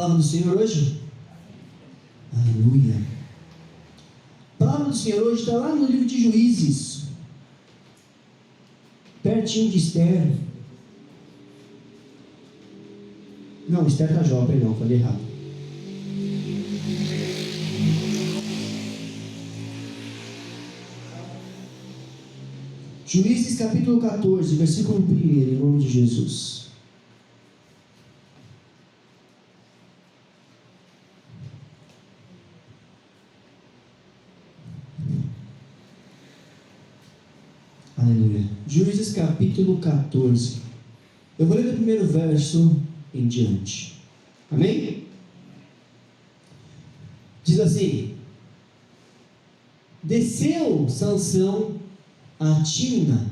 palavra do Senhor hoje? Aleluia. A palavra do Senhor hoje está lá no livro de Juízes, pertinho de Esther. Não, Esther está Jó, perdão, falei errado. Juízes capítulo 14, versículo 1, em nome de Jesus. Aleluia. Juízes capítulo 14. Eu vou ler do primeiro verso em diante. Amém? Diz assim: desceu Sansão a Timna,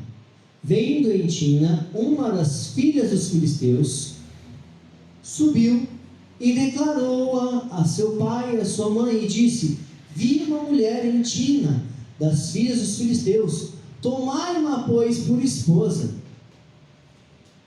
vendo em Timna uma das filhas dos filisteus, subiu e declarou-a a seu pai e a sua mãe, e disse: vi uma mulher em Timna, das filhas dos filisteus, tomai-ma, pois, por esposa.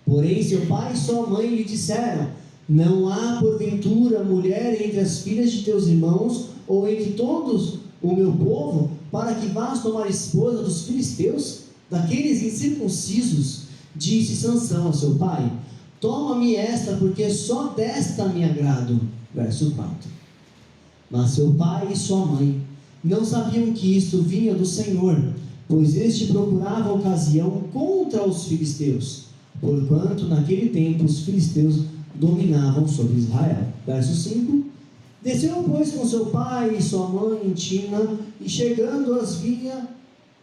Porém seu pai e sua mãe lhe disseram: não há porventura mulher entre as filhas de teus irmãos, ou entre todos o meu povo, para que vás tomar esposa dos filisteus, daqueles incircuncisos? Disse Sansão a seu pai: toma-me esta, porque só desta me agrado. Verso 4. Mas seu pai e sua mãe não sabiam que isto vinha do Senhor, pois este procurava ocasião contra os filisteus, porquanto naquele tempo os filisteus dominavam sobre Israel. Verso 5. Desceu, pois, com seu pai e sua mãe em Timna, e chegando às vinhas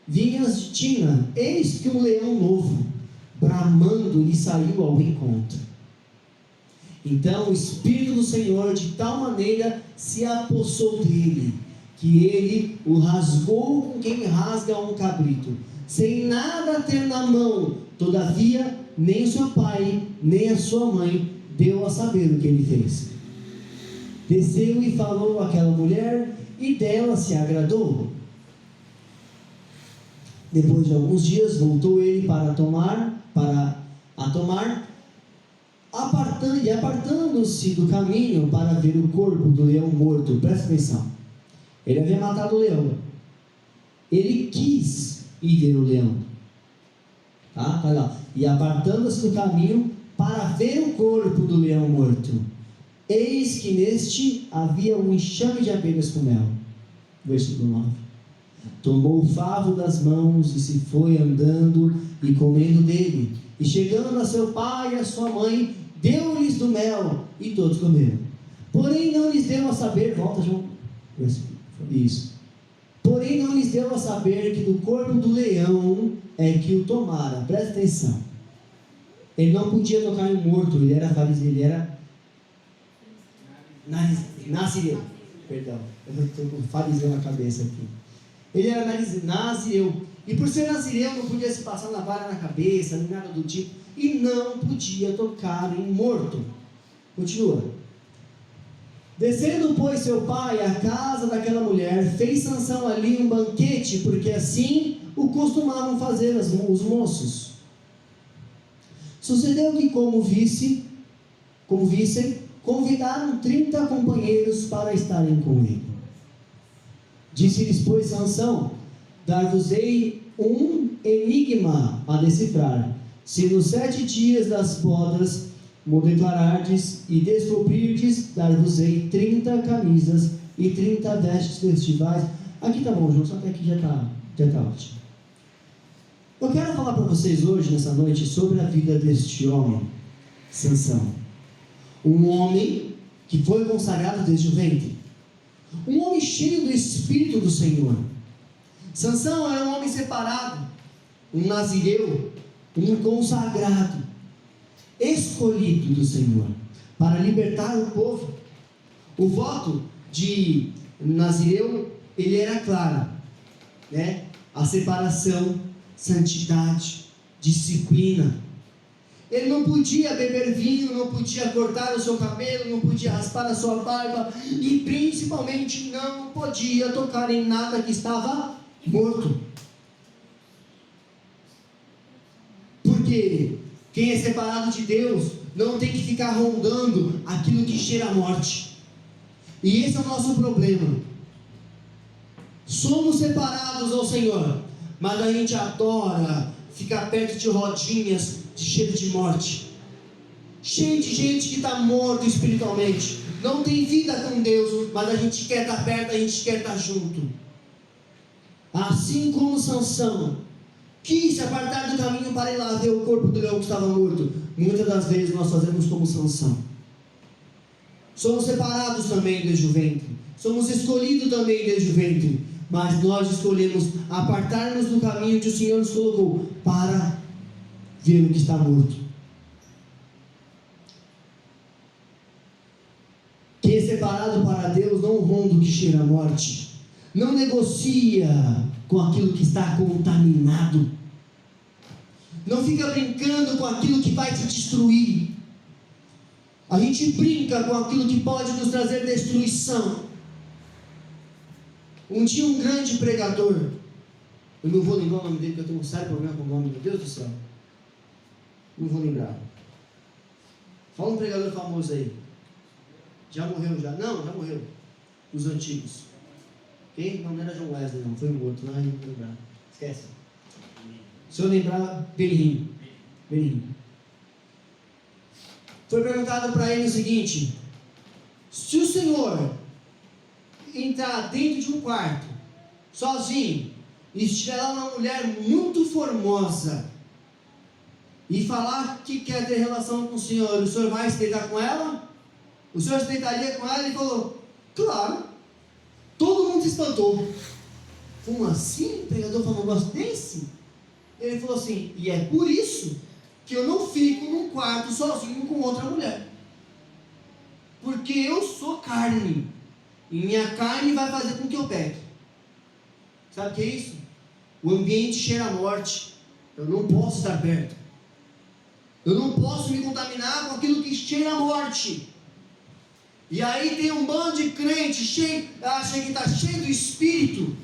de Timna, eis que um leão novo, bramando, lhe saiu ao encontro. Então o Espírito do Senhor de tal maneira se apossou dele, que ele o rasgou com quem rasga um cabrito, sem nada ter na mão. Todavia nem o seu pai, nem a sua mãe deu a saber o que ele fez. Desceu e falou àquela mulher, e dela se agradou. Depois de alguns dias voltou ele para a tomar, apartando-se do caminho para ver o corpo do leão morto. Presta atenção. Ele havia matado o leão. Ele quis ir ver o leão. Tá? Olha lá. E apartando-se do caminho para ver o corpo do leão morto, eis que neste havia um enxame de abelhas com mel. Versículo 9. Tomou o favo das mãos e se foi andando e comendo dele. E chegando a seu pai e a sua mãe, deu-lhes do mel, e todos comeram. Porém não lhes deu a saber, volta João, isso. Porém não lhes deu a saber que do corpo do leão é que o tomara. Presta atenção. Ele não podia tocar em morto, ele era fariseu, ele era nazireu. Perdão, eu estou com fariseu na cabeça aqui. Ele era nazireu, e por ser nazireu não podia se passar na vara na cabeça, nem nada do tipo, e não podia tocar em morto. Continua. Descendo, pois, seu pai à casa daquela mulher, fez Sansão ali um banquete, porque assim o costumavam fazer os moços. Sucedeu que, como vissem, convidaram 30 companheiros para estarem com ele. Disse-lhes, pois, Sansão: dar-vos-ei um enigma a decifrar. Se nos 7 dias das bodas me declarardes e descobrirdes, dar-vos-ei 30 camisas e 30 vestes festivais. Aqui tá bom, João, só até aqui já tá ótimo. Eu quero falar para vocês hoje, nessa noite, sobre a vida deste homem, Sansão. Um homem que foi consagrado desde o ventre. Um homem cheio do Espírito do Senhor. Sansão era um homem separado, um nazireu, um consagrado, escolhido do Senhor, para libertar o povo. O voto de nazireu, ele era claro, né? A separação, santidade, disciplina. Ele não podia beber vinho, não podia cortar o seu cabelo, não podia raspar a sua barba, e principalmente não podia tocar em nada que estava morto. Porque quem é separado de Deus não tem que ficar rondando aquilo que cheira a morte. E esse é o nosso problema. Somos separados ao Senhor, mas a gente adora ficar perto de rodinhas de cheiro de morte, cheio de gente que está morto espiritualmente, não tem vida com Deus, mas a gente quer estar perto, a gente quer estar junto. Assim como Sansão quis se apartar do caminho para ir lá ver o corpo do leão que estava morto, muitas das vezes nós fazemos como Sansão. Somos separados também desde o ventre, somos escolhidos também desde o ventre, mas nós escolhemos apartar-nos do caminho que o Senhor nos colocou para ver o que está morto. Quem é separado para Deus não ronda o que cheira a morte, não negocia com aquilo que está contaminado, não fica brincando com aquilo que vai te destruir. A gente brinca com aquilo que pode nos trazer destruição. Um dia um grande pregador, eu não vou lembrar o nome dele, porque eu tenho um sério problema com o nome, meu Deus do céu, não vou lembrar. Fala um pregador famoso aí, já morreu já? Não, já morreu, dos antigos. Quem? Não era John Wesley, não, foi um outro, não vou lembrar, esquece. Se eu lembrar, Berim. Foi perguntado para ele o seguinte: se o Senhor entrar dentro de um quarto, sozinho, e estiver lá uma mulher muito formosa, e falar que quer ter relação com o senhor vai se deitar com ela? O senhor se deitaria com ela? Ele falou, claro. Todo mundo se espantou. Como assim? O pregador falou um negócio desse? Ele falou assim, e é por isso que eu não fico num quarto sozinho com outra mulher. Porque eu sou carne. E minha carne vai fazer com que eu peque. Sabe o que é isso? O ambiente cheira a morte. Eu não posso estar perto. Eu não posso me contaminar com aquilo que cheira a morte. E aí tem um bando de crente acha que está cheio do Espírito,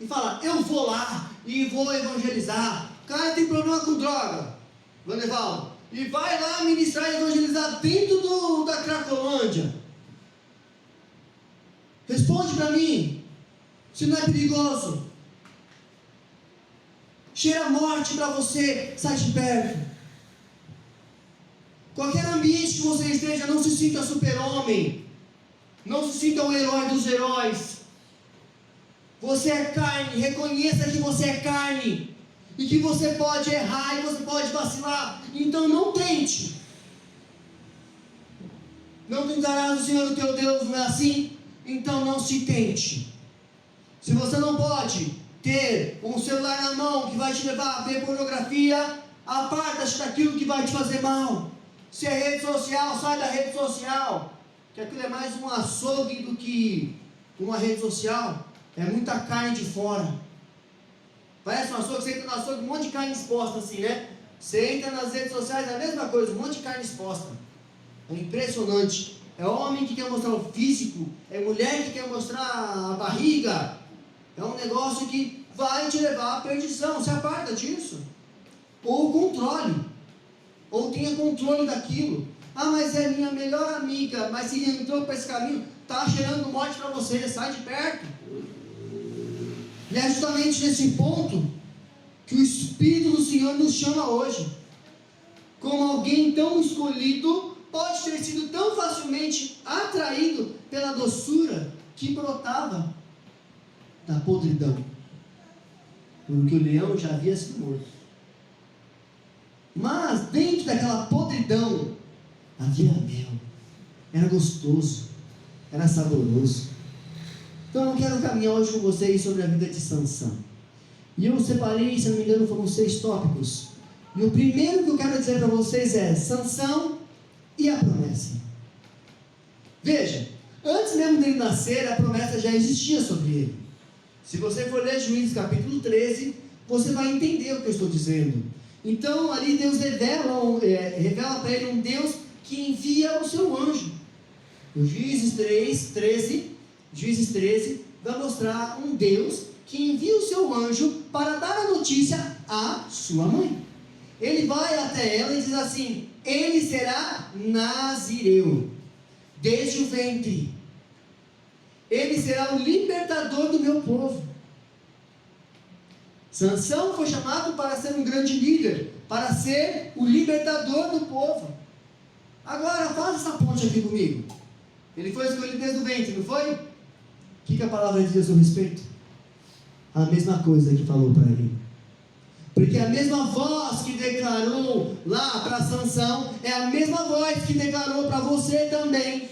e fala, eu vou lá e vou evangelizar. O cara tem problema com droga, Vanevaldo, e vai lá ministrar e evangelizar dentro da Cracolândia. Responde para mim, se não é perigoso. Cheira a morte para você, sai de perto. Qualquer ambiente que você esteja, não se sinta super-homem, não se sinta o herói dos heróis. Você é carne, reconheça que você é carne, e que você pode errar, e você pode vacilar, então não tente. Não tentarás o Senhor o teu Deus, não é assim? Então não se tente. Se você não pode ter um celular na mão que vai te levar a ver pornografia, aparta-te daquilo que vai te fazer mal. Se é rede social, sai da rede social, que aquilo é mais um açougue do que uma rede social. É muita carne de fora. Parece um açougue, você entra no açougue, um monte de carne exposta assim, né? Você entra nas redes sociais, é a mesma coisa, um monte de carne exposta. É impressionante. É homem que quer mostrar o físico, é mulher que quer mostrar a barriga. É um negócio que vai te levar à perdição. Se aparta disso. Ou controle. Ou tenha controle daquilo. Ah, mas é minha melhor amiga, mas se entrou para esse caminho, está cheirando morte para você, sai de perto. E é justamente nesse ponto que o Espírito do Senhor nos chama hoje. Como alguém tão escolhido pode ter sido tão facilmente atraído pela doçura que brotava da podridão, porque o leão já havia sido morto. Mas dentro daquela podridão havia mel, era gostoso, era saboroso. Então eu quero caminhar hoje com vocês sobre a vida de Sansão. E eu separei, se não me engano, foram 6 tópicos. E o primeiro que eu quero dizer para vocês é Sansão e a promessa. Veja, antes mesmo dele nascer, a promessa já existia sobre ele. Se você for ler Juízes capítulo 13, você vai entender o que eu estou dizendo. Então ali Deus revela para ele um Deus que envia o seu anjo. O Juízes 13 vai mostrar um Deus que envia o seu anjo para dar a notícia à sua mãe. Ele vai até ela e diz assim, ele será nazireu, desde o ventre. Ele será o libertador do meu povo. Sansão foi chamado para ser um grande líder, para ser o libertador do povo. Agora, faz essa ponte aqui comigo. Ele foi escolhido desde o ventre, não foi? O que a palavra diz a seu respeito? A mesma coisa que falou para ele. Porque a mesma voz que declarou lá para Sansão, é a mesma voz que declarou para você também.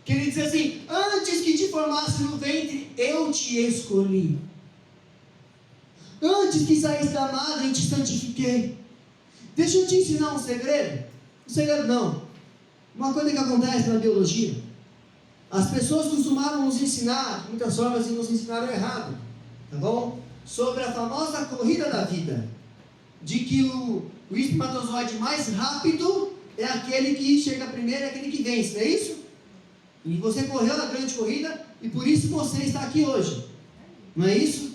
Que ele diz assim: antes que te formasse no ventre, eu te escolhi. Antes que saísse da madre, eu te santifiquei. Deixa eu te ensinar um segredo. Um segredo não. Uma coisa que acontece na biologia. As pessoas costumaram nos ensinar, de muitas formas, e nos ensinaram errado. Tá bom? Sobre a famosa corrida da vida. De que o espermatozoide mais rápido é aquele que chega primeiro, é aquele que vence, não é isso? E você correu na grande corrida e por isso você está aqui hoje. Não é isso?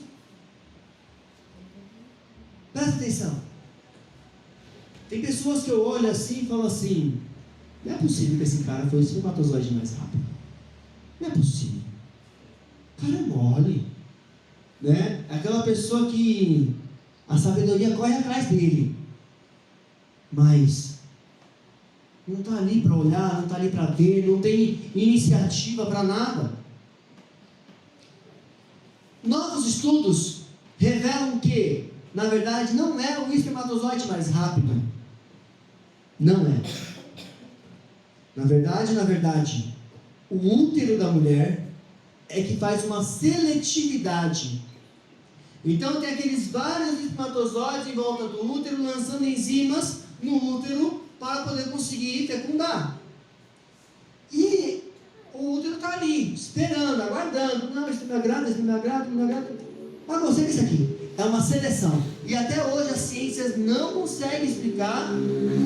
Presta atenção. Tem pessoas que eu olho assim e falo assim: não é possível que esse cara foi o espermatozoide mais rápido. Não é possível. O cara é mole. Né? Aquela pessoa que a sabedoria corre atrás dele. Mas não está ali para olhar, não está ali para ver, não tem iniciativa para nada. Novos estudos revelam que, na verdade, não é o espermatozoide mais rápido. Não é. Na verdade, o útero da mulher é que faz uma seletividade. Então tem aqueles vários espermatozoides em volta do útero, lançando enzimas no útero para poder conseguir fecundar. E o útero está ali, esperando, aguardando. Não, isso me agrada, isso me agrada, isso me agrada. Mas você que isso aqui é uma seleção. E até hoje as ciências não conseguem explicar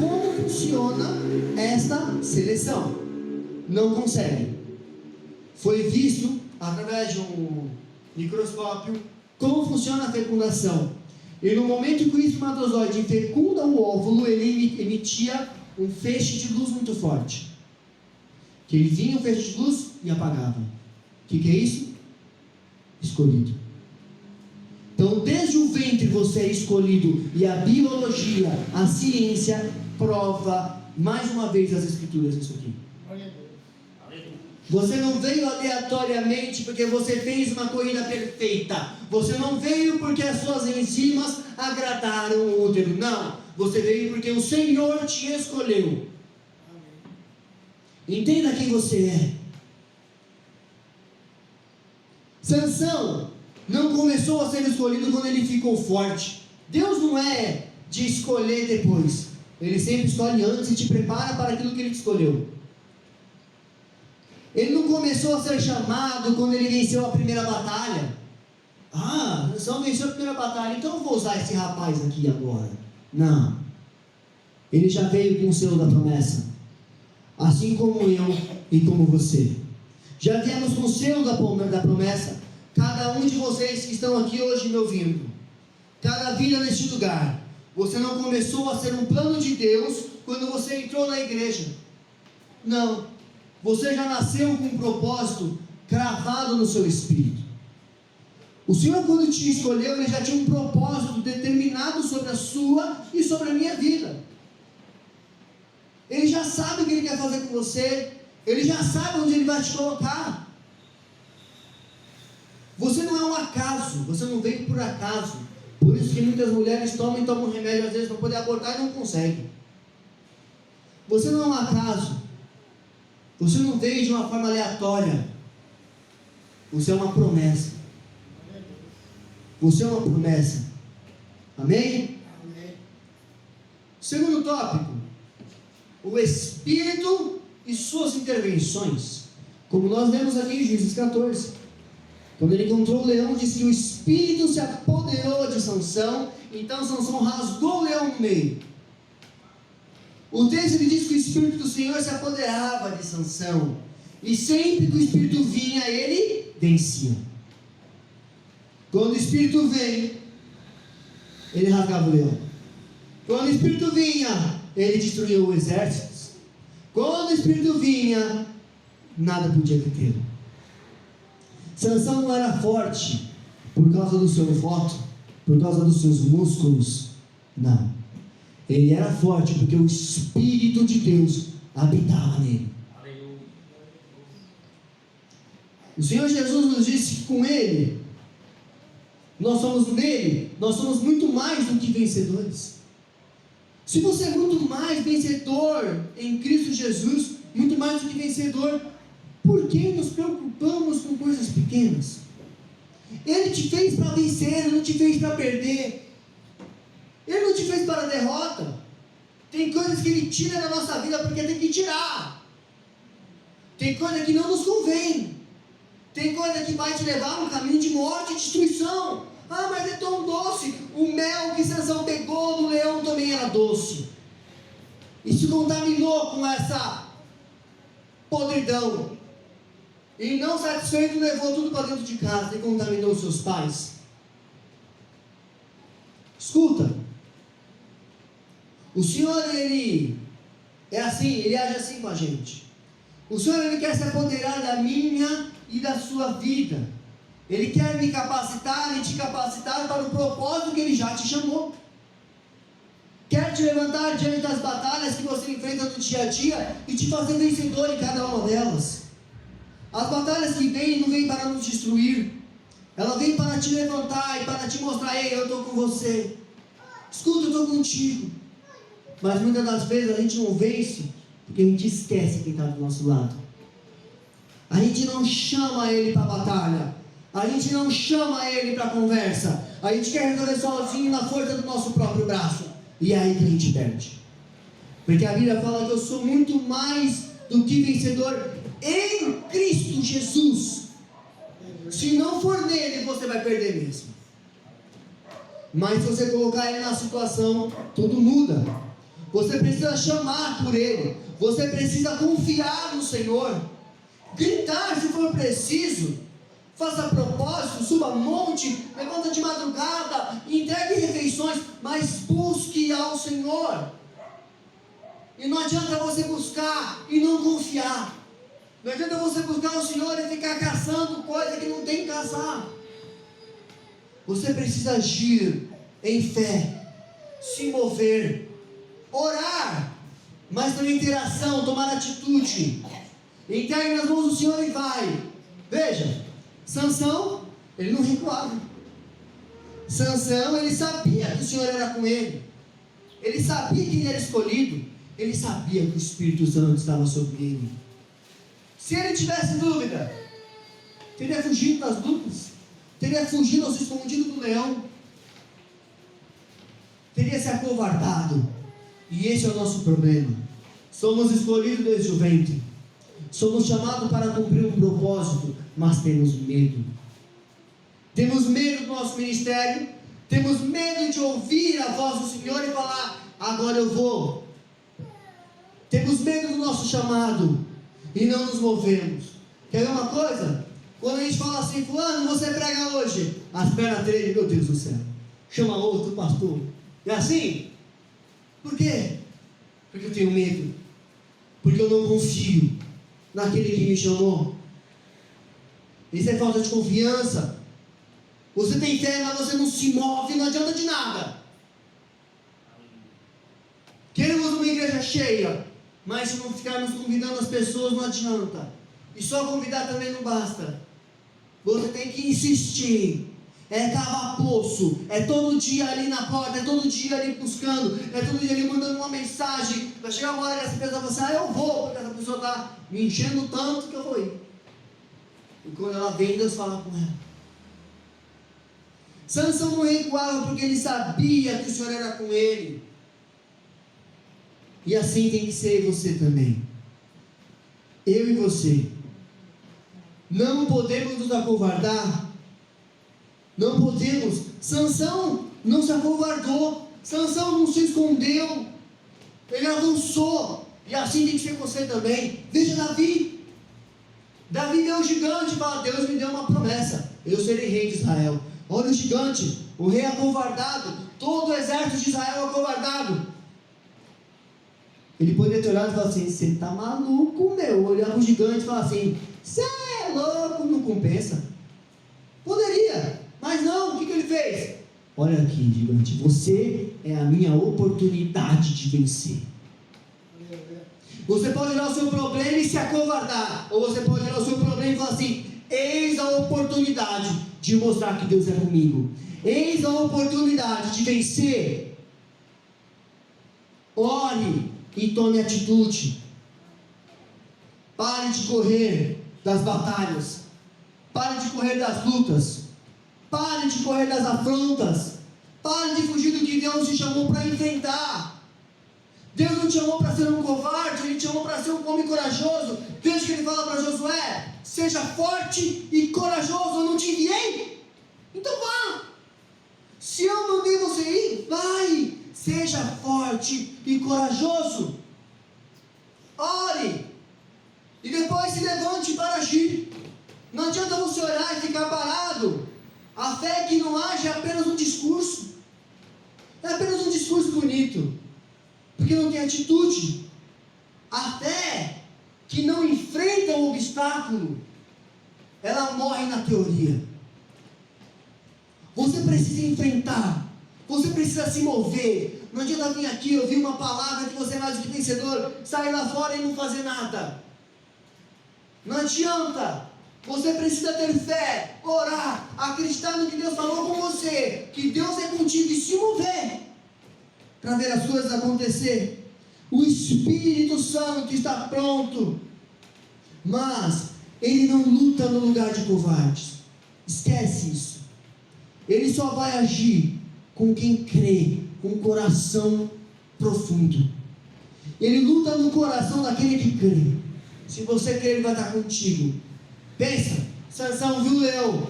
como funciona esta seleção. Não conseguem. Foi visto através de um microscópio como funciona a fecundação. E no momento que o espermatozoide fecunda o óvulo, ele emitia um feixe de luz muito forte. Que ele vinha um feixe de luz e apagava. O que é isso? Escolhido. Então, desde o ventre você é escolhido. E a biologia, a ciência, prova mais uma vez as escrituras isso aqui. Você não veio aleatoriamente porque você fez uma corrida perfeita. Você não veio porque as suas enzimas agradaram o útero. Não. Você veio porque o Senhor te escolheu. Entenda quem você é. Sansão não começou a ser escolhido quando ele ficou forte. Deus não é de escolher depois. Ele sempre escolhe antes e te prepara para aquilo que Ele te escolheu. Ele não começou a ser chamado quando ele venceu a primeira batalha. Ah, Sansão venceu a primeira batalha, então eu vou usar esse rapaz aqui agora. Não. Ele já veio com o selo da promessa. Assim como eu e como você. Já viemos com o selo da promessa. Cada um de vocês que estão aqui hoje me ouvindo. Cada vida neste lugar. Você não começou a ser um plano de Deus quando você entrou na igreja. Não. Você já nasceu com um propósito cravado no seu espírito. O Senhor, quando te escolheu, Ele já tinha um propósito determinado sobre a sua e sobre a minha vida. Ele já sabe o que Ele quer fazer com você. Ele já sabe onde Ele vai te colocar. Você não é um acaso. Você não veio por acaso. Por isso que muitas mulheres tomam remédio às vezes para poder abortar e não conseguem. Você não é um acaso. Você não veio de uma forma aleatória. Você é uma promessa. Você é uma promessa. Amém? Amém. Segundo tópico. O Espírito e suas intervenções. Como nós vemos aqui em Juízes 14. Quando ele encontrou o leão, disse que o Espírito se apoderou de Sansão. Então Sansão rasgou o leão no meio. O texto ele diz que o Espírito do Senhor se apoderava de Sansão. E sempre que o Espírito vinha, ele vencia. Quando o Espírito vem, ele rasgava o leão. Quando o Espírito vinha, ele destruiu o exército. Quando o Espírito vinha, nada podia detê-lo. Sansão não era forte por causa do seu voto, por causa dos seus músculos. Não. Ele era forte porque o Espírito de Deus habitava nele. O Senhor Jesus nos disse que com Ele, nós somos nele, nós somos muito mais do que vencedores. Se você é muito mais vencedor em Cristo Jesus, muito mais do que vencedor, por que nos preocupamos com coisas pequenas? Ele te fez para vencer, Ele não te fez para perder. Ele não te fez para a derrota. Tem coisas que Ele tira da nossa vida porque tem que tirar. Tem coisa que não nos convém. Tem coisa que vai te levar a um caminho de morte e destruição. Ah, mas é tão doce. O mel que Sansão pegou no leão também era doce. E se contaminou com essa podridão. E não satisfeito, levou tudo para dentro de casa e contaminou seus pais. Escuta. O Senhor, Ele é assim, Ele age assim com a gente. O Senhor, Ele quer se apoderar da minha e da sua vida. Ele quer me capacitar e te capacitar para o propósito que Ele já te chamou. Quer te levantar diante das batalhas que você enfrenta no dia a dia e te fazer vencedor em cada uma delas. As batalhas que vêm não vêm para nos destruir. Ela vem para te levantar e para te mostrar: ei, eu estou com você. Escuta, eu estou contigo. Mas muitas das vezes a gente não vence porque a gente esquece quem está do nosso lado. A gente não chama Ele para a batalha. A gente não chama Ele para a conversa. A gente quer resolver sozinho na força do nosso próprio braço. E é aí que a gente perde. Porque a Bíblia fala que eu sou muito mais do que vencedor em Cristo Jesus. Se não for nele, você vai perder mesmo. Mas se você colocar Ele na situação, tudo muda. Você precisa chamar por Ele. Você precisa confiar no Senhor. Gritar se for preciso. Faça propósito, suba monte, levanta de madrugada, entregue refeições, mas busque ao Senhor. E não adianta você buscar e não confiar. Não adianta você buscar o Senhor e ficar caçando coisa que não tem que caçar. Você precisa agir em fé, se mover, orar, mas também ter ação, tomar atitude. Entregue nas mãos do Senhor e vai. Veja, Sansão, ele não recuava. Sansão, ele sabia que o Senhor era com ele. Ele sabia que ele era escolhido. Ele sabia que o Espírito Santo estava sobre ele. Se ele tivesse dúvida, teria fugido das lutas, teria fugido ou se escondido do leão, teria se acovardado. E esse é o nosso problema. Somos escolhidos desde o ventre. Somos chamados para cumprir um propósito, mas temos medo. Temos medo do nosso ministério. Temos medo de ouvir a voz do Senhor e falar: agora eu vou. Temos medo do nosso chamado e não nos movemos. Quer ver uma coisa? Quando a gente fala assim: fulano, você prega hoje, as pernas tremem, meu Deus do céu, chama outro pastor. É assim? Por quê? Porque eu tenho medo. Porque eu não confio naquele que me chamou. Isso é falta de confiança. Você tem fé, mas você não se move, não adianta de nada. Queremos uma igreja cheia, mas se não ficarmos convidando as pessoas, não adianta. E só convidar também não basta. Você tem que insistir. É cavar poço. É todo dia ali na porta. É todo dia ali buscando. É todo dia ali mandando uma mensagem. Vai chegar uma hora que essa pessoa vai assim: eu vou, porque essa pessoa está me enchendo tanto que eu vou ir. E quando ela vem, Deus fala com ela. Sansão não recuava porque ele sabia que o Senhor era com ele. E assim tem que ser você também. Eu e você. Não podemos nos acovardar. Não podemos. Sansão não se acovardou. Sansão não se escondeu. Ele avançou. E assim tem que ser você também. Veja Davi. Davi deu um gigante e fala: Deus me deu uma promessa. Eu serei rei de Israel. Olha o gigante. O rei acovardado. Todo o exército de Israel acovardado. Ele poderia ter olhado e falar assim: você tá maluco, meu? Olhava o gigante e falava assim: você é louco, não compensa. Poderia, mas não, o que ele fez? Olha aqui, gigante, você é a minha oportunidade de vencer. Você pode olhar o seu problema e se acovardar, ou você pode olhar o seu problema e falar assim: eis a oportunidade de mostrar que Deus é comigo, eis a oportunidade de vencer. Ore e tome atitude. Pare de correr das batalhas, pare de correr das lutas, pare de correr das afrontas, pare de fugir do que Deus te chamou para enfrentar. Deus não te chamou para ser um covarde, Ele te chamou para ser um homem corajoso. Veja que Ele fala para Josué: seja forte e corajoso, eu não te enviei? Então vá. Se eu mandei você ir, vai. Seja forte e corajoso. Ore. E depois se levante para agir. Não adianta você orar e ficar parado. A fé que não age é apenas um discurso. É apenas um discurso bonito, porque não tem atitude. A fé que não enfrenta o obstáculo, ela morre na teoria. Você precisa enfrentar. Você precisa se mover. Não adianta vir aqui ouvir uma palavra que você é mais do que vencedor, sair lá fora e não fazer nada. Não adianta. Você precisa ter fé, orar, acreditar no que Deus falou com você, que Deus é contigo, e se mover para ver as coisas acontecer. O Espírito Santo está pronto, mas ele não luta no lugar de covardes. Esquece isso. Ele só vai agir com quem crê, com um coração profundo. Ele luta no coração daquele que crê. Se você crê, ele vai estar contigo. Pensa, Sansão viu o leão.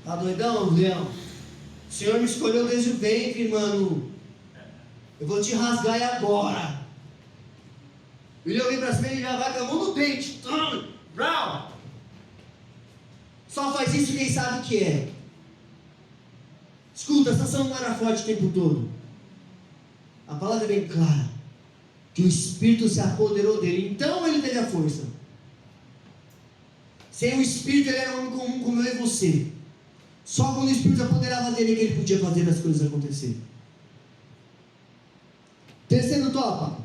Tá doidão, leão? O Senhor me escolheu desde o ventre, mano. Eu vou te rasgar agora. O leão vem para cima e já vai com a mão no dente. Só faz isso quem sabe o que é. Escuta, Sansão não era forte o tempo todo. A palavra é bem clara, que o Espírito se apoderou dele, então ele teve a força. Sem o Espírito ele era um homem comum como eu e você. Só quando o Espírito se apoderava dele que ele podia fazer as coisas acontecerem. Terceiro tópico: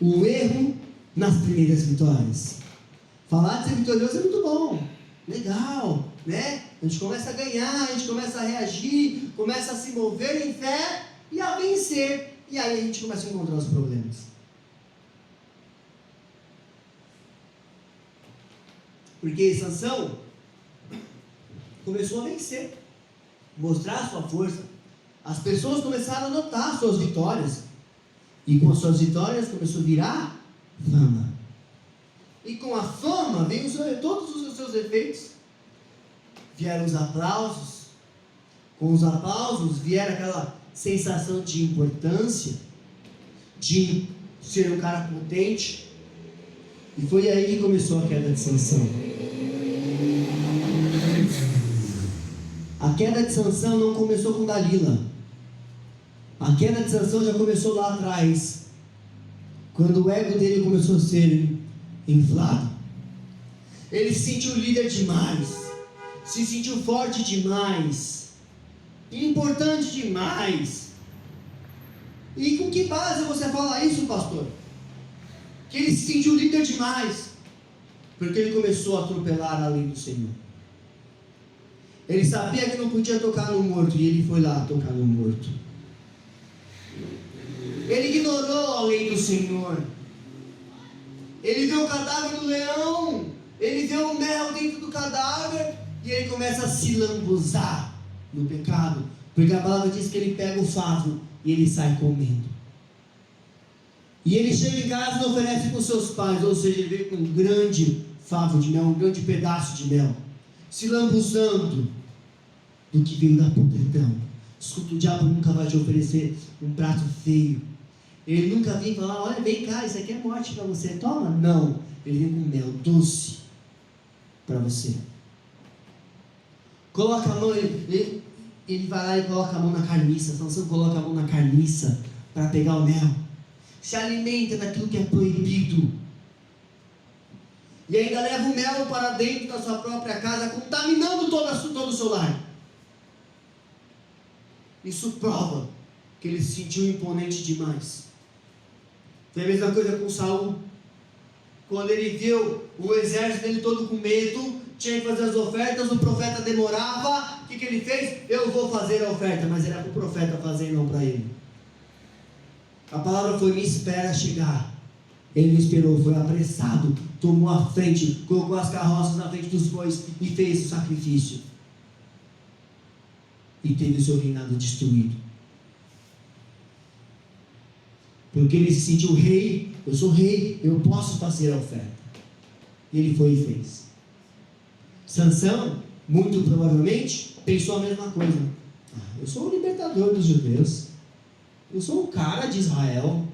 o erro nas primeiras vitórias. Falar de ser vitorioso é muito bom, legal, né? A gente começa a ganhar, a gente começa a reagir, começa a se mover em fé e a vencer. E aí a gente começa a encontrar os problemas. Porque Sansão começou a vencer, mostrar a sua força. As pessoas começaram a notar as suas vitórias. E com as suas vitórias começou a virar fama. E com a fama veio todos os seus efeitos. Vieram os aplausos. Com os aplausos vieram aquela sensação de importância, de ser um cara potente. E foi aí que começou a queda de Sansão. A queda de Sansão não começou com Dalila. A queda de Sansão já começou lá atrás, quando o ego dele começou a ser inflado. Ele se sentiu líder demais, se sentiu forte demais, importante demais. E com que base você fala isso, pastor? Que ele se sentiu líder demais, porque ele começou a atropelar a lei do Senhor. Ele sabia que não podia tocar no morto, e ele foi lá tocar no morto. Ele ignorou a lei do Senhor. Ele vê o cadáver do leão, ele vê o mel dentro do cadáver, e ele começa a se lambuzar no pecado, porque a palavra diz que ele pega o favo e ele sai comendo. E ele chega em casa e oferece para os seus pais, ou seja, ele veio com um grande favo de mel, um grande pedaço de mel, se lambuzando do que veio da podridão. Escuta, o diabo nunca vai te oferecer um prato feio. Ele nunca vem falar: olha, vem cá, isso aqui é morte para você, toma. Não, ele vem com mel doce para você. Coloca a mão, ele vai lá e coloca a mão na carniça. Sansão coloca a mão na carniça para pegar o mel. se alimenta daquilo que é proibido. E ainda leva o mel para dentro da sua própria casa, contaminando todo o seu lar. Isso prova que ele se sentiu imponente demais. Foi a mesma coisa com Saul. Quando ele viu o exército dele todo com medo, tinha que fazer as ofertas, o profeta demorava. O que ele fez? Eu vou fazer a oferta, mas era para o profeta fazer, não para ele. A palavra foi: me espera chegar. Ele não esperou, foi apressado, tomou a frente, colocou as carroças na frente dos bois e fez o sacrifício. E teve o seu reinado destruído. Porque ele se sentiu rei. Eu sou rei, eu posso fazer a oferta. E ele foi e fez. Sansão, muito provavelmente, pensou a mesma coisa. Eu sou o libertador dos judeus. Eu sou o cara de Israel.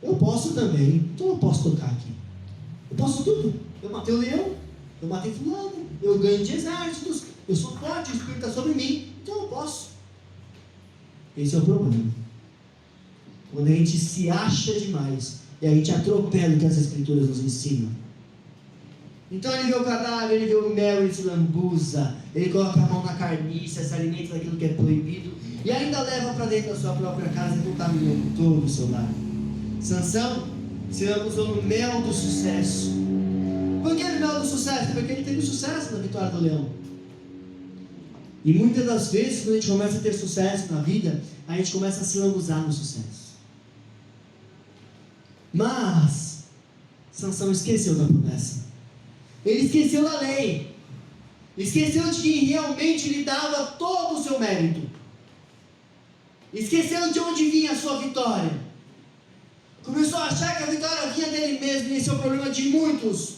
Eu posso também. Então eu posso tocar aqui. Eu posso tudo. Eu matei o leão. Eu matei fulano. Eu ganho de exércitos. Eu sou forte, o Espírito está sobre mim. Então eu posso. Esse é o problema. Quando a gente se acha demais e a gente atropela o que as Escrituras nos ensinam. Então ele vê o cadáver, ele vê o mel, ele se lambuza, ele coloca a mão na carniça, se alimenta daquilo que é proibido e ainda leva para dentro da sua própria casa e contamina todo o seu lar. Sansão se lambuzou no mel do sucesso. Por que o mel do sucesso? Porque ele teve sucesso na vitória do leão. E muitas das vezes, quando a gente começa a ter sucesso na vida, a gente começa a se lambuzar no sucesso. Mas Sansão esqueceu da promessa. Ele esqueceu da lei. Esqueceu de quem realmente lhe dava todo o seu mérito. Esqueceu de onde vinha a sua vitória. Começou a achar que a vitória vinha dele mesmo. E esse é o problema de muitos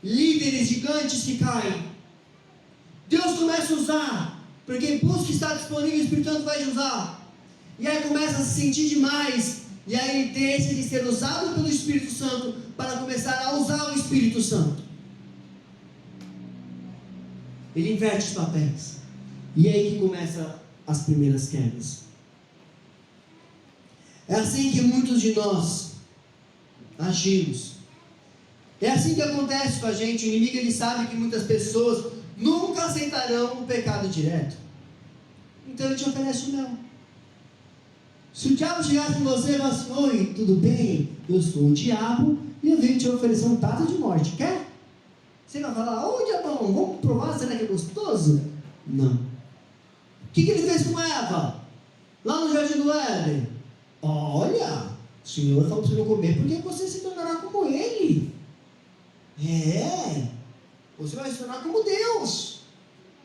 líderes gigantes que caem. Deus começa a usar, porque busca estar disponível, o Espírito Santo vai usar. E aí começa a se sentir demais. E aí ele deixa de ser usado pelo Espírito Santo para começar a usar o Espírito Santo. Ele inverte os papéis. E é aí que começam as primeiras quedas. É assim que muitos de nós agimos. É assim que acontece com a gente. O inimigo, ele sabe que muitas pessoas nunca aceitarão o pecado direto. Então ele te oferece o mel. Se o diabo chegasse em você e falasse assim: oi, tudo bem? Eu sou o diabo e eu venho te oferecer um prato de morte, quer? Você vai falar: ô diabão, vamos provar, será que é gostoso? Não. O que ele fez com Eva? Lá no jardim do Éden? Olha, o Senhor falou para você não comer porque você se tornará como Ele. Você vai se tornar como Deus.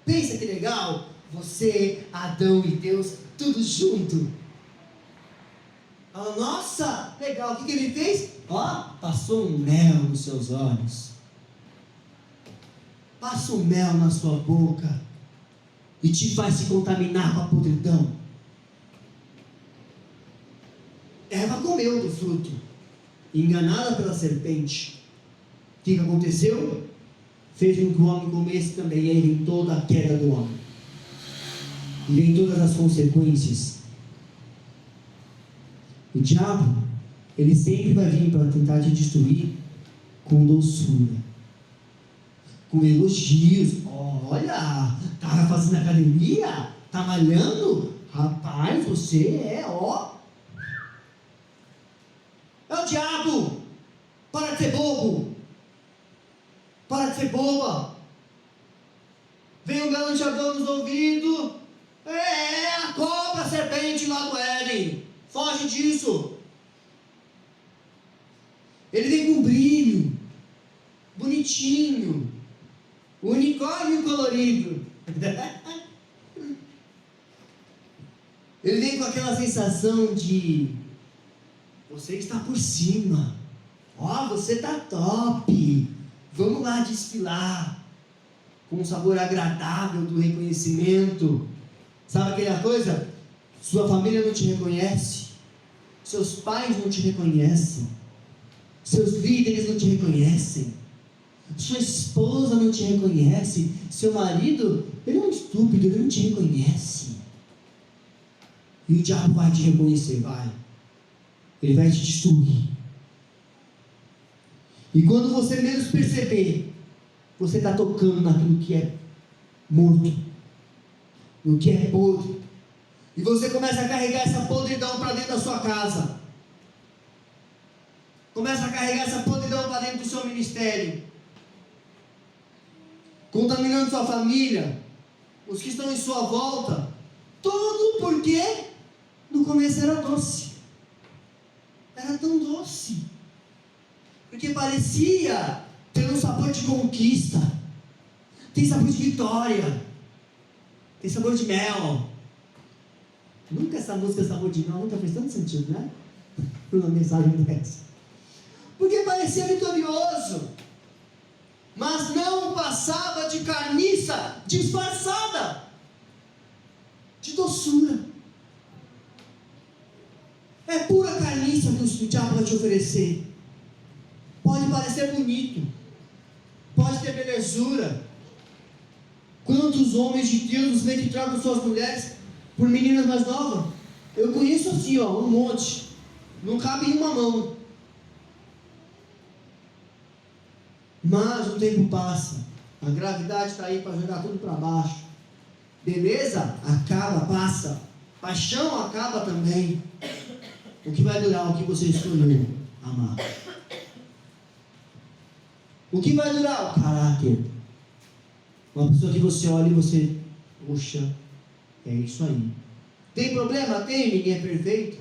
Pensa que legal. Você, Adão e Deus, tudo junto. Nossa, legal. O que ele fez? Passou um mel nos seus olhos. Passa um mel na sua boca e te faz se contaminar com a podridão. Eva comeu do fruto, enganada pela serpente. O que aconteceu? Fez com que o homem comesse também, e aí vem toda a queda do homem. E vem todas as consequências. O diabo, ele sempre vai vir para tentar te destruir com doçura, com elogios. Olha, tá fazendo academia? Tá malhando? Rapaz, você é o diabo. Para de ser bobo. Para de ser boba. Vem um galanteador nos ouvidos. A cobra, a serpente lá do Éden. Foge disso. Ele vem com brilho, bonitinho, unicórnio colorido. Ele vem com aquela sensação de: você está por cima. Você está top. Vamos lá desfilar. Com um sabor agradável do reconhecimento. Sabe aquela coisa? Sua família não te reconhece. Seus pais não te reconhecem. Seus líderes não te reconhecem. Sua esposa não te reconhece. Seu marido, ele é um estúpido, ele não te reconhece. E o diabo vai te reconhecer, vai. ele vai te destruir. E quando você menos perceber, você está tocando naquilo que é morto, no que é podre, e você começa a carregar essa podridão para dentro da sua casa, começa a carregar essa podridão para dentro do seu ministério, contaminando sua família, os que estão em sua volta, tudo porque no começo era doce, era tão doce, porque parecia ter um sabor de conquista, tem sabor de vitória, tem sabor de mel. Nunca essa música sabor de mel nunca fez tanto sentido, né? Uma mensagem dessa, porque parecia vitorioso, mas não passava de carniça disfarçada de doçura. É pura carniça que o diabo vai te oferecer. Pode parecer bonito, pode ter belezura. Quantos homens de Deus vêm que trocam suas mulheres por meninas mais novas? Eu conheço assim, um monte, não cabe em uma mão. Mas o tempo passa, a gravidade está aí para jogar tudo para baixo. Beleza? Acaba, passa. Paixão acaba também. O que vai durar? O que você escolheu amar. O que vai durar? O caráter. Uma pessoa que você olha e você, poxa, é isso aí. Tem problema? Tem, ninguém é perfeito.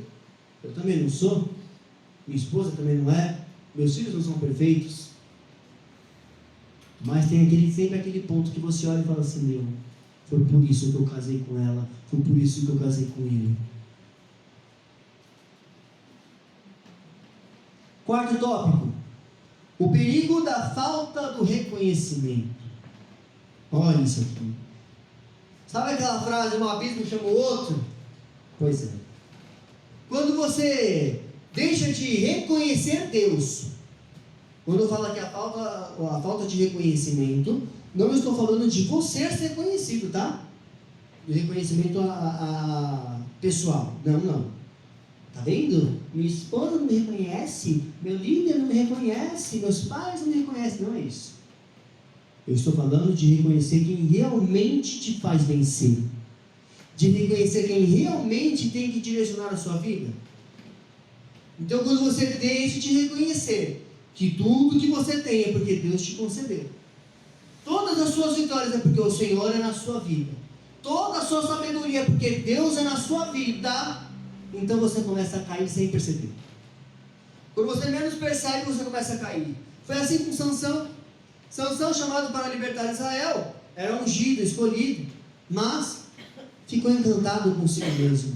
Eu também não sou. Minha esposa também não é. Meus filhos não são perfeitos. Mas tem sempre aquele ponto que você olha e fala assim, meu, foi por isso que eu casei com ela, foi por isso que eu casei com ele. Quarto tópico, o perigo da falta do reconhecimento. Olha isso aqui. Sabe aquela frase, um abismo chama o outro? Pois é. Quando você deixa de reconhecer Deus, quando eu falo aqui a falta de reconhecimento, não estou falando de você ser reconhecido, tá? De reconhecimento pessoal. Não. Tá vendo? Minha esposa não me reconhece, meu líder não me reconhece, meus pais não me reconhecem. Não é isso. Eu estou falando de reconhecer quem realmente te faz vencer. De reconhecer quem realmente tem que direcionar a sua vida. Então, quando você deixa de reconhecer que tudo que você tem é porque Deus te concedeu. Todas as suas vitórias é porque o Senhor é na sua vida. Toda a sua sabedoria é porque Deus é na sua vida. Então você começa a cair sem perceber. Quando você menos percebe, você começa a cair. Foi assim com Sansão. Sansão, chamado para libertar Israel, era ungido, escolhido, mas ficou encantado consigo mesmo.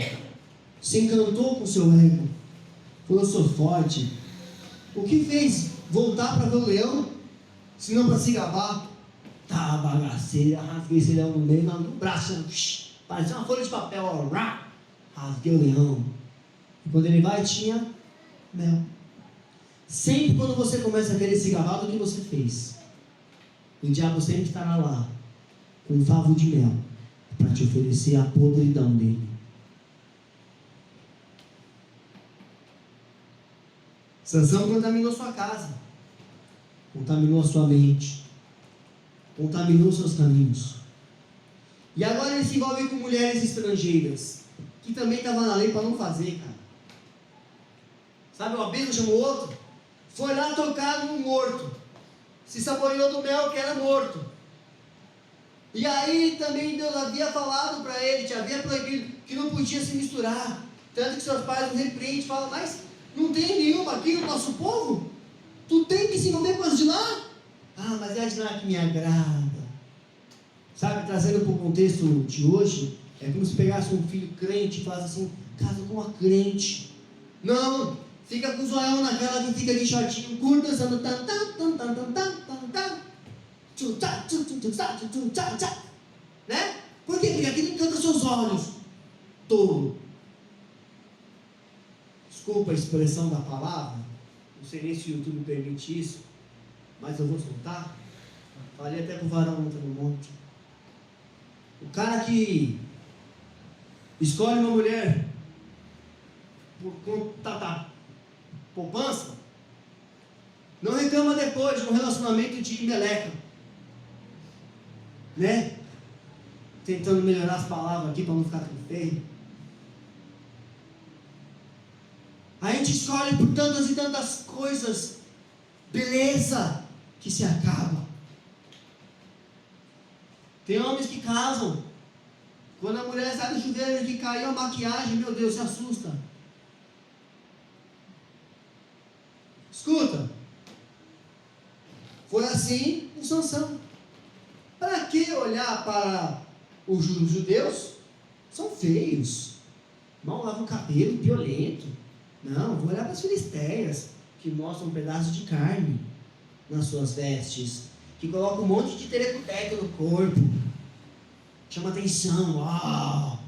Se encantou com seu ego. Falou, eu sou forte. O que fez? Voltar para ver o leão? Se não para se gabar. Tá, bagaceira, rasguei esse leão no meio, no braço, parecia uma folha de papel, ó, rasguei o leão. E quando ele vai, tinha mel. Sempre quando você começa a querer se gabar do que você fez, o diabo sempre estará lá, com um favo de mel, para te oferecer a podridão dele. Sansão contaminou sua casa, contaminou a sua mente, contaminou seus caminhos. E agora ele se envolve com mulheres estrangeiras, que também estava na lei para não fazer, cara. Sabe, o abismo chamou o outro, foi lá tocar no morto, se saboreou do mel que era morto. E aí também Deus havia falado para ele, te havia proibido que não podia se misturar. Tanto que seus pais o repreendem e falam, mas não tem nenhuma aqui no nosso povo? Tu tem que se envolver com as de lá? Ah, mas é a de lá que me agrada. Sabe, trazendo para o contexto de hoje, é como se pegasse um filho crente e falasse assim, casa com uma crente. Não, fica com o zoião na cara que fica de shortinho curto, dançando tan tan tan tan tan tan tan, né? Por quê? Porque aquilo encanta seus olhos. Tolo. Desculpa a expressão da palavra, não sei nem se o YouTube permite isso, mas eu vou soltar. Falei até com o varão ontem no monte. O cara que escolhe uma mulher por conta poupança, não reclama depois de um relacionamento de meleca, né? Tentando melhorar as palavras aqui para não ficar tão feio. A gente escolhe por tantas e tantas coisas, beleza que se acaba. Tem homens que casam, quando a mulher sai do chuveiro que caiu a maquiagem, meu Deus, se assusta. Escuta, foi assim com Sansão. Para que olhar para os judeus? São feios, mal lavam o cabelo, violento. Não, vou olhar para as filisteias, que mostram um pedaço de carne nas suas vestes, que colocam um monte de tereco-teco no corpo, chama atenção. Uau!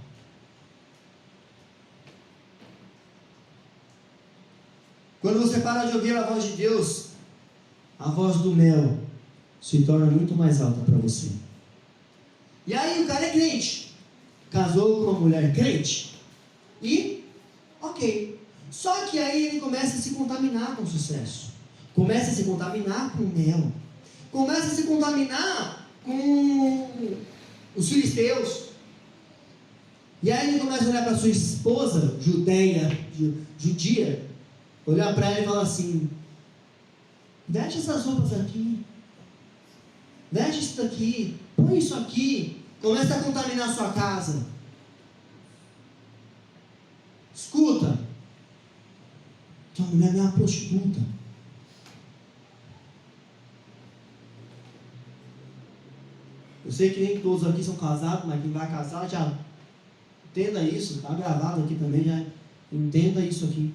Quando você para de ouvir a voz de Deus, a voz do mel se torna muito mais alta para você. E aí o cara é crente, casou com uma mulher crente, e ok. Só que aí ele começa a se contaminar com sucesso, começa a se contaminar com mel, começa a se contaminar com os filisteus. E aí ele começa a olhar para sua esposa judia, olhar para ela e falar assim: veste essas roupas aqui, veste isso daqui, põe isso aqui, começa a contaminar a sua casa. Escuta, tua mulher não é uma prostituta. Eu sei que nem todos aqui são casados, mas quem vai casar já entenda isso, está gravado aqui também, já entenda isso aqui.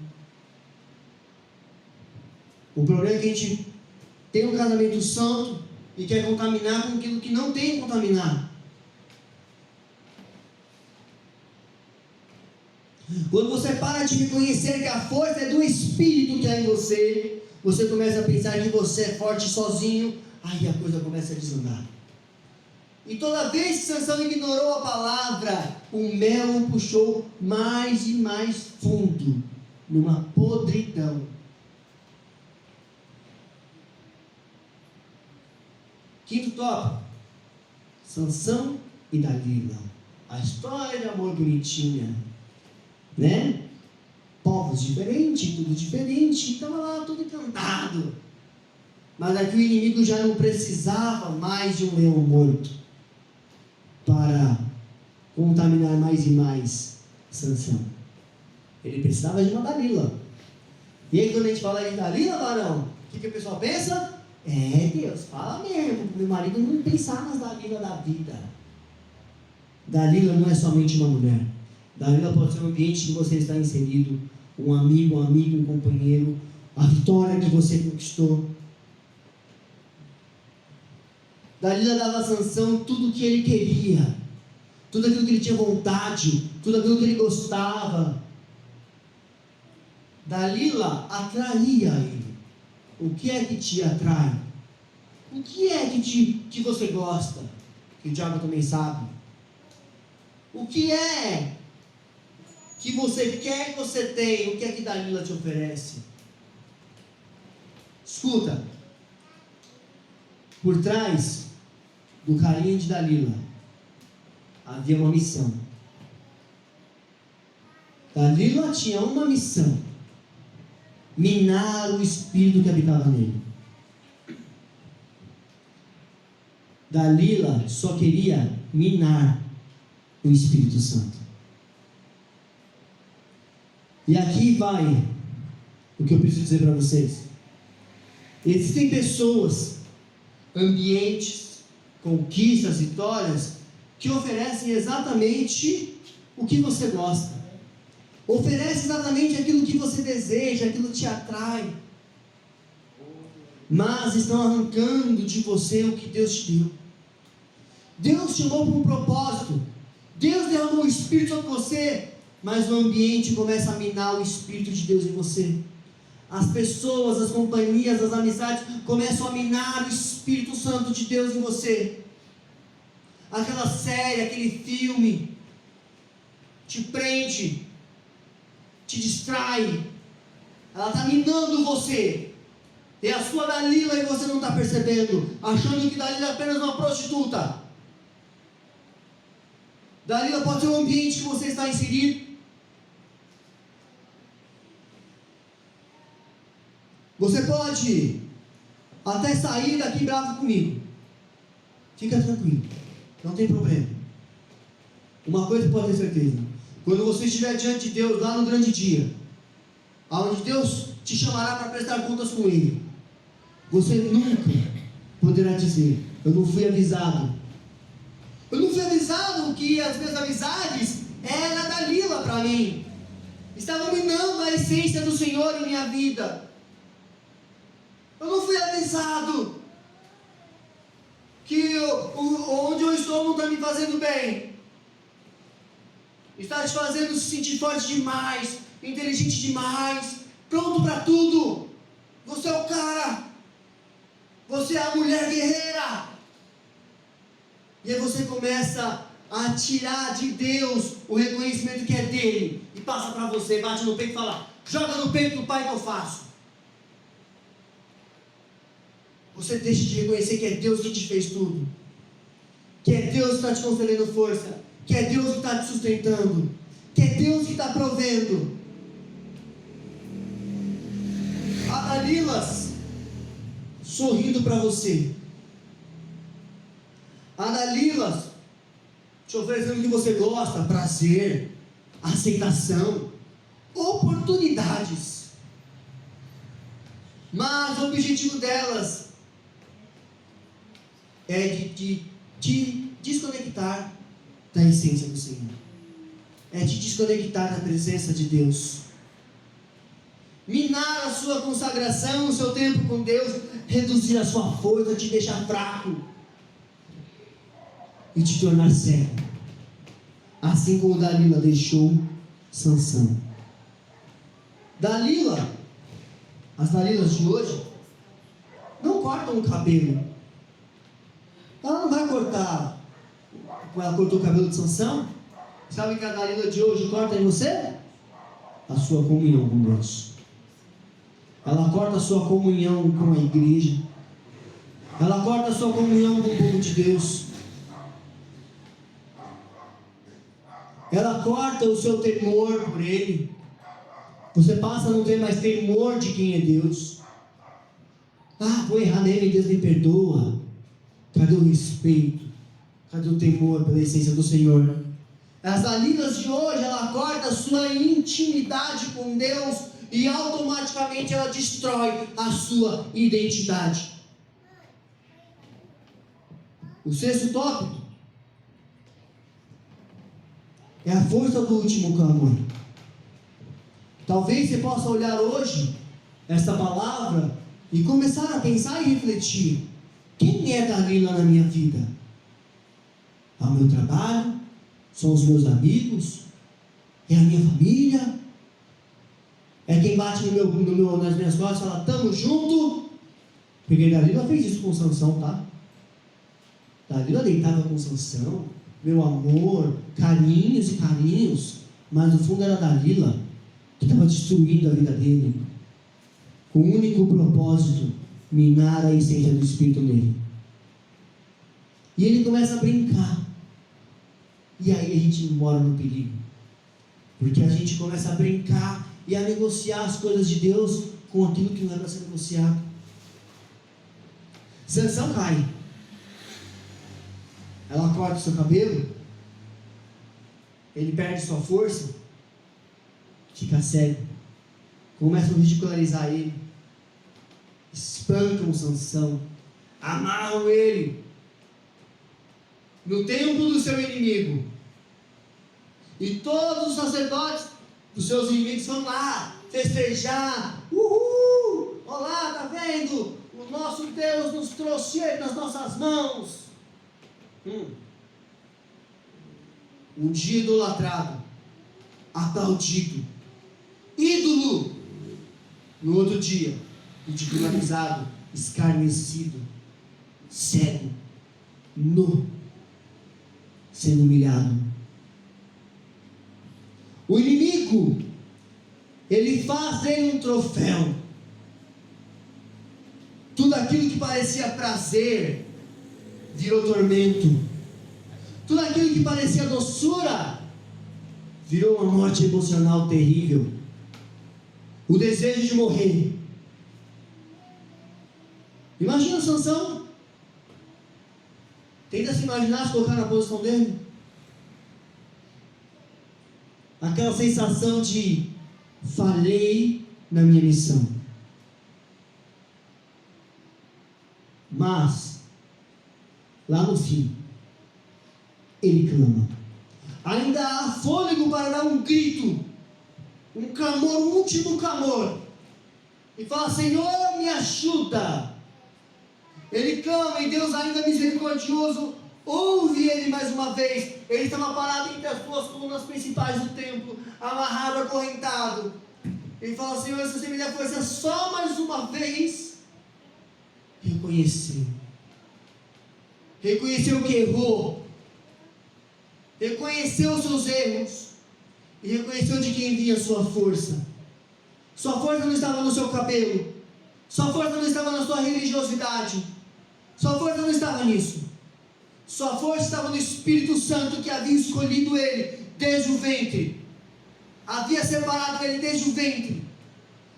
O problema é que a gente tem um casamento santo e quer contaminar com aquilo que não tem que contaminar. Quando você para de reconhecer que a força é do Espírito que há em você, você começa a pensar que você é forte sozinho, aí a coisa começa a desandar. E toda vez que Sansão ignorou a palavra, o mel o puxou mais e mais fundo, numa podridão. Quinto tópico: Sansão e Dalila. A história de amor bonitinha, né? Povos diferentes, tudo diferente, estava lá tudo encantado. Mas aqui o inimigo já não precisava mais de um leão morto para contaminar mais e mais Sansão. Ele precisava de uma Dalila. E aí quando a gente fala de Dalila, varão, o que o pessoal pensa? Deus, fala mesmo, meu marido não pensar nas Dalila da vida. Dalila não é somente uma mulher. Dalila pode ser um ambiente que você está inserido, um amigo, um companheiro, a vitória que você conquistou. Dalila dava a Sansão tudo o que ele queria, tudo aquilo que ele tinha vontade, tudo aquilo que ele gostava. Dalila atraía ele. O que é que te atrai? O que é que você gosta? Que o diabo também sabe. O que é que você quer que você tenha? O que é que Dalila te oferece? Escuta. Por trás do carinho de Dalila havia uma missão. Dalila tinha uma missão: minar o espírito que habitava nele. Dalila só queria minar o Espírito Santo. E aqui vai o que eu preciso dizer para vocês. Existem pessoas, ambientes, conquistas, vitórias, que oferecem exatamente o que você gosta. Oferece exatamente aquilo que você deseja, aquilo que te atrai. Mas estão arrancando de você o que Deus te deu. Deus te chamou para um propósito. Deus derramou o Espírito sobre você, mas o ambiente começa a minar o Espírito de Deus em você. As pessoas, as companhias, as amizades começam a minar o Espírito Santo de Deus em você. Aquela série, aquele filme te prende, te distrai, ela está minando você. Tem a sua Dalila e você não está percebendo, achando que Dalila é apenas uma prostituta. Dalila pode ser o ambiente que você está inserido. Você pode até sair daqui bravo comigo. Fica tranquilo, não tem problema. Uma coisa pode ter certeza: quando você estiver diante de Deus lá no grande dia, onde Deus te chamará para prestar contas com Ele, você nunca poderá dizer: eu não fui avisado. Eu não fui avisado que as minhas amizades eram a Dalila para mim. Estavam minando a essência do Senhor em minha vida. Eu não fui avisado que onde eu estou não está me fazendo bem. Está te fazendo se sentir forte demais, inteligente demais, pronto para tudo. Você é o cara. Você é a mulher guerreira. E aí você começa a tirar de Deus o reconhecimento que é dele. E passa para você, bate no peito e fala: joga no peito do Pai que eu faço. Você deixa de reconhecer que é Deus que te fez tudo. Que é Deus que está te concedendo força. Que é Deus que está te sustentando. Que é Deus que está provendo. Há Dalilas sorrindo para você. Há Dalilas te oferecendo o que você gosta: prazer, aceitação, oportunidades. Mas o objetivo delas é de te desconectar da essência do Senhor. É te desconectar da presença de Deus. Minar a sua consagração, o seu tempo com Deus, reduzir a sua força, te deixar fraco e te tornar cego. Assim como Dalila deixou Sansão. Dalila, as Dalilas de hoje, não cortam o cabelo. Ela não vai cortar, ela cortou o cabelo de Sansão. Sabe que a Dalila de hoje corta em você? A sua comunhão com Deus. Ela corta a sua comunhão com a igreja. Ela corta a sua comunhão com o povo de Deus. Ela corta o seu temor por Ele. Você passa a não ter mais temor de quem é Deus. Ah, vou errar nele, Deus me perdoa. Cadê o respeito? Cadê o temor pela essência do Senhor? As Dalilas de hoje, ela corta a sua intimidade com Deus e automaticamente ela destrói a sua identidade. O sexto tópico é a força do último clamor. Talvez você possa olhar hoje essa palavra e começar a pensar e refletir: quem é Dalila na minha vida? É o meu trabalho? São os meus amigos? É a minha família? É quem bate nas minhas costas e fala: tamo junto? Porque Dalila fez isso com Sansão, tá? Dalila deitava com Sansão, meu amor, carinhos e carinhos, mas no fundo era Dalila que estava destruindo a vida dele, com o único propósito: minar a essência do Espírito nele. E ele começa a brincar. E aí a gente mora no perigo, porque a gente começa a brincar e a negociar as coisas de Deus com aquilo que não é para ser negociado. Sansão cai. Ela corta o seu cabelo, ele perde sua força, fica cego. Começam a ridicularizar ele, espancam Sansão, amarram ele no templo do seu inimigo, e todos os sacerdotes dos seus inimigos vão lá festejar. Uhul! Olá, tá vendo? O nosso Deus nos trouxe ele nas nossas mãos. Um dia idolatrado, aplaudido, ídolo. No outro dia, ridicularizado, escarnecido, cego, nu, sendo humilhado. O inimigo Ele faz dele um troféu. Tudo aquilo que parecia prazer virou tormento. Tudo aquilo que parecia doçura virou uma morte emocional terrível. O desejo de morrer. Imagina Sansão. Tenta se imaginar, se colocar na posição dele. Aquela sensação de falhei na minha missão. Mas lá no fim ele clama. Ainda há fôlego para dar um grito, um clamor, um último clamor, e fala: Senhor, me ajuda. Ele clama e Deus, ainda misericordioso, ouve ele mais uma vez. Ele estava parado entre as duas colunas principais do templo, amarrado, acorrentado. Ele fala: Senhor, se você me der força só mais uma vez. Reconheceu que errou, reconheceu os seus erros e reconheceu de quem vinha a sua força. Sua força não estava no seu cabelo, sua força não estava na sua religiosidade, sua força não estava nisso. Sua força estava no Espírito Santo, que havia escolhido ele desde o ventre, havia separado ele desde o ventre.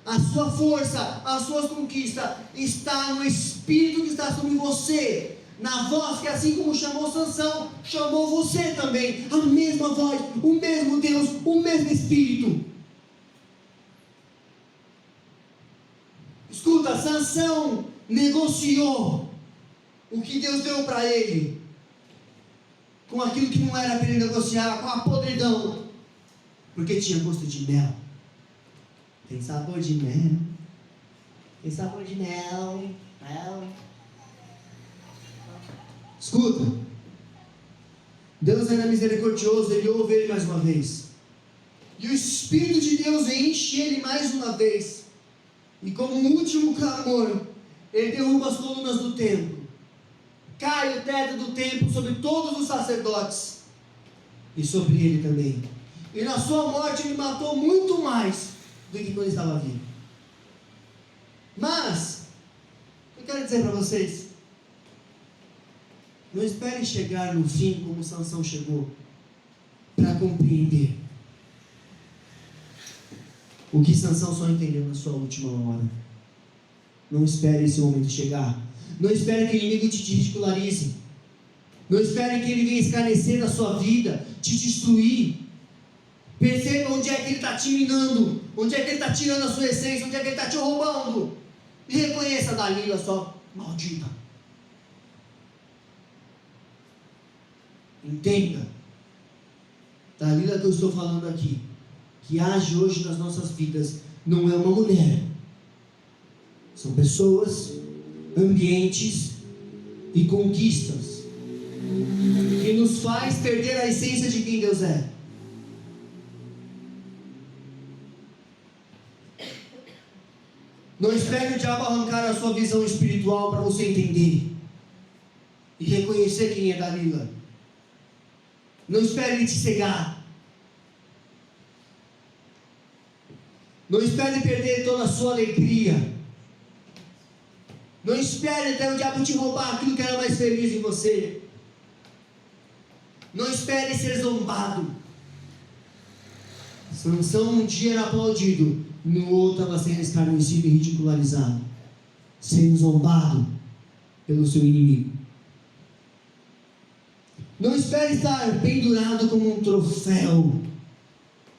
A sua força, as suas conquistas está no Espírito que está sobre você, na voz que, assim como chamou Sansão, chamou você também. A mesma voz, o mesmo Deus, o mesmo Espírito. Escuta, Sansão negociou o que Deus deu para ele com aquilo que não era para ele negociar, com a podridão, porque tinha gosto de mel. Tem sabor de mel. Tem sabor de mel. Escuta. Deus ainda é misericordioso. Ele ouve ele mais uma vez. E o Espírito de Deus enche ele mais uma vez. E como um último clamor, ele derruba as colunas do templo. Cai o teto do templo sobre todos os sacerdotes. E sobre ele também. E na sua morte ele matou muito mais do que quando ele estava vivo. Mas eu quero dizer para vocês, não espere chegar no fim como Sansão chegou, para compreender o que Sansão só entendeu na sua última hora. Não espere esse momento chegar. Não espere que o inimigo te ridicularize. Não espere que ele venha escarnecer da sua vida, te destruir. Perceba onde é que ele está te minando, onde é que ele está tirando a sua essência, onde é que ele está te roubando. E reconheça Dalila, sua maldita. Entenda, Dalila que eu estou falando aqui, que age hoje nas nossas vidas, não é uma mulher. São pessoas, ambientes e conquistas que nos faz perder a essência de quem Deus é. Não espere o diabo arrancar a sua visão espiritual para você entender e reconhecer quem é Dalila. Não espere ele te cegar. Não espere perder toda a sua alegria. Não espere até o diabo te roubar aquilo que era mais feliz em você. Não espere ser zombado. Sansão um dia era aplaudido, no outro estava sendo escarnecido e ridicularizado, sendo zombado pelo seu inimigo. Não espere estar pendurado como um troféu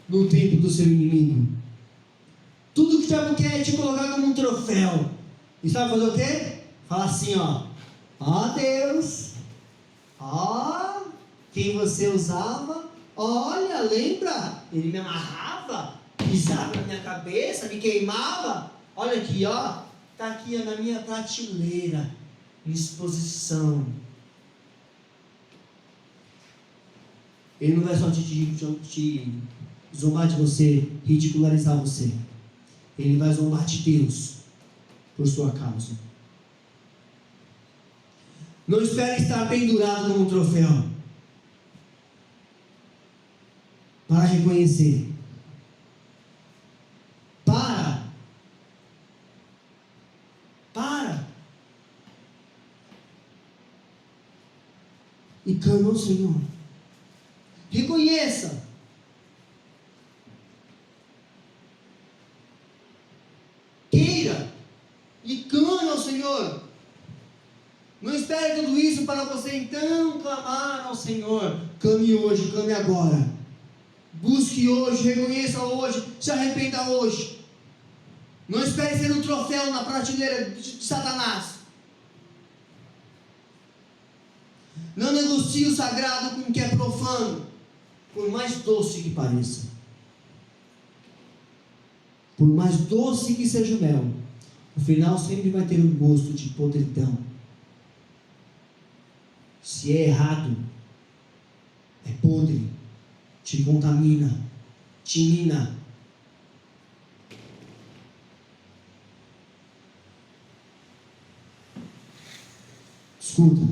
no templo do seu inimigo. Tudo que o diabo quer é te colocar como um troféu. E sabe fazer o quê? Fala assim, ó Deus, ó quem você usava, olha, lembra? Ele me amarrava, pisava na minha cabeça, me queimava. Olha aqui, ó, está aqui na minha prateleira, em exposição. Ele não vai só te zombar de você, ridicularizar você. Ele vai zombar de Deus por sua causa. Não espere estar pendurado como um troféu para reconhecer e clame ao Senhor. Reconheça. Queira e clame ao Senhor. Não espere tudo isso para você então clamar ao Senhor. Clame hoje, clame agora. Busque hoje, reconheça hoje, se arrependa hoje. Não espere ser um troféu na prateleira de Satanás. Não negocie o sagrado com o que é profano, por mais doce que pareça. Por mais doce que seja o mel, o final sempre vai ter um gosto de podridão. Se é errado, é podre, te contamina, te mina. Escuta,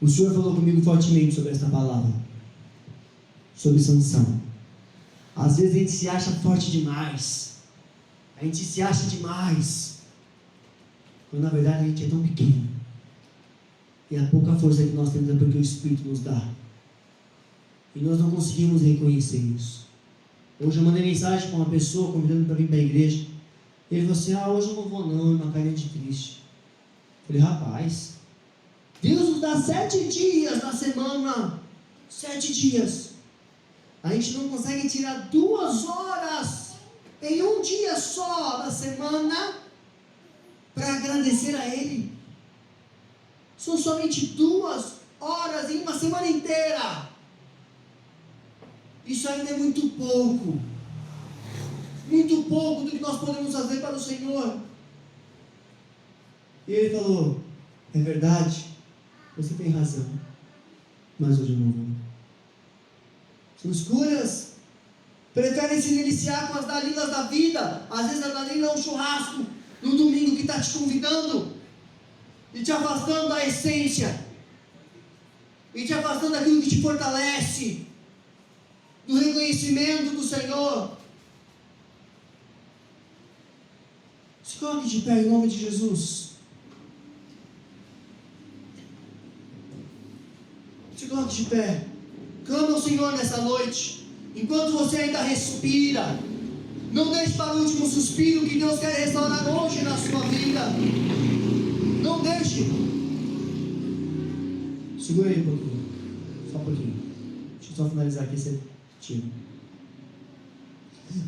o Senhor falou comigo fortemente sobre esta palavra, sobre Sansão. Às vezes a gente se acha forte demais, a gente se acha demais, quando na verdade a gente é tão pequeno, e a pouca força que nós temos é porque o Espírito nos dá, e nós não conseguimos reconhecer isso. Hoje eu mandei mensagem para uma pessoa, convidando para vir para a igreja. Ele falou assim: hoje eu não vou não, uma carinha de triste. Eu falei: rapaz, Deus nos dá 7 dias na semana, 7 dias, a gente não consegue tirar 2 horas em um dia só da semana para agradecer a Ele. São somente 2 horas em uma semana inteira. Isso ainda é muito pouco do que nós podemos fazer para o Senhor. E ele falou: é verdade, você tem razão, mas hoje eu não vou. São escuras, preferem se deliciar com as dalilas da vida. Às vezes a dalila é um churrasco no domingo que está te convidando e te afastando da essência, e te afastando daquilo que te fortalece, do reconhecimento do Senhor. Se coloque de pé em nome de Jesus. Se coloque de pé. Clama ao Senhor nessa noite, enquanto você ainda respira. Não deixe para o último suspiro que Deus quer restaurar hoje na sua vida. Não deixe. Segura aí um pouquinho. Só um pouquinho. Deixa eu só finalizar aqui esse tiro.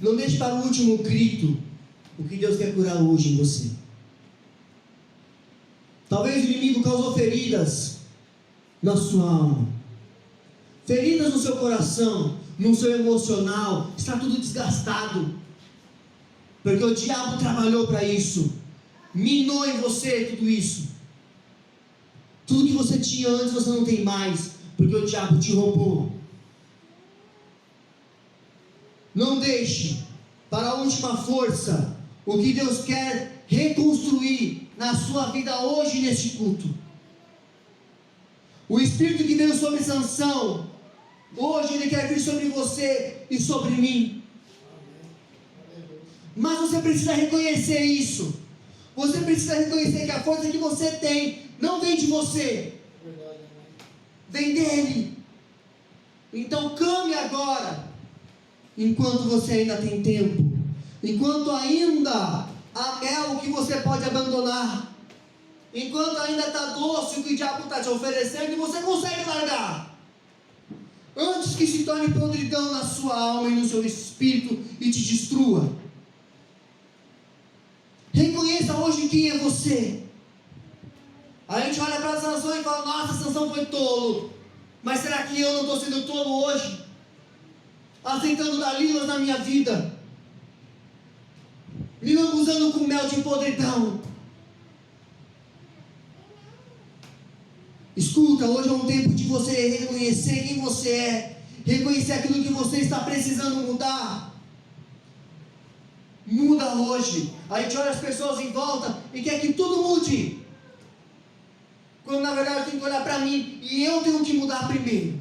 Não deixe para o último grito o que Deus quer curar hoje em você. Talvez o inimigo causou feridas na sua alma, feridas no seu coração, no seu emocional. Está tudo desgastado, porque o diabo trabalhou para isso, minou em você tudo isso. Tudo que você tinha antes você não tem mais, porque o diabo te roubou. Não deixe para a última força o que Deus quer reconstruir na sua vida hoje neste culto. O Espírito que veio sobre Sansão, hoje Ele quer vir sobre você e sobre mim. Mas você precisa reconhecer isso. Você precisa reconhecer que a força que você tem não vem de você, vem dele. Então clame agora, enquanto você ainda tem tempo, enquanto ainda há mel que você pode abandonar, enquanto ainda está doce o que o diabo está te oferecendo e você consegue largar, antes que se torne podridão na sua alma e no seu espírito e te destrua. Reconheça hoje quem é você. A gente olha para Sansão e fala: nossa, Sansão foi tolo. Mas será que eu não estou sendo tolo hoje? Aceitando dalilas na minha vida, me lambuzando com mel de podridão. Escuta, hoje é um tempo de você reconhecer quem você é, reconhecer aquilo que você está precisando mudar. Muda hoje. A gente olha as pessoas em volta e quer que tudo mude, quando na verdade eu tenho que olhar para mim e eu tenho que mudar primeiro,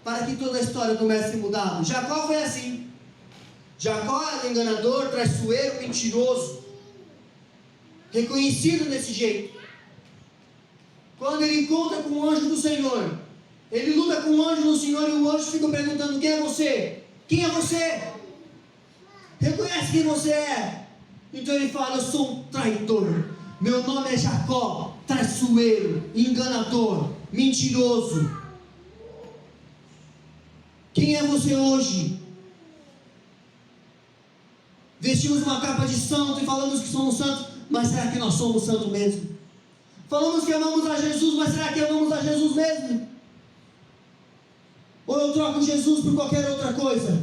para que toda a história comece a mudar. Jacó foi assim. Jacó era enganador, traiçoeiro, mentiroso, reconhecido desse jeito. Quando ele encontra com o anjo do Senhor, ele luta com o anjo do Senhor e o anjo fica perguntando: quem é você? Quem é você? Reconhece quem você é? Então ele fala: eu sou um traidor, meu nome é Jacó, traiçoeiro, enganador, mentiroso. Quem é você hoje? Vestimos uma capa de santo e falamos que somos santos, mas será que nós somos santos mesmo? Falamos que amamos a Jesus, mas será que amamos a Jesus mesmo? Ou eu troco Jesus por qualquer outra coisa?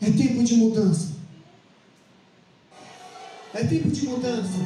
É tempo de mudança. É tempo de mudança.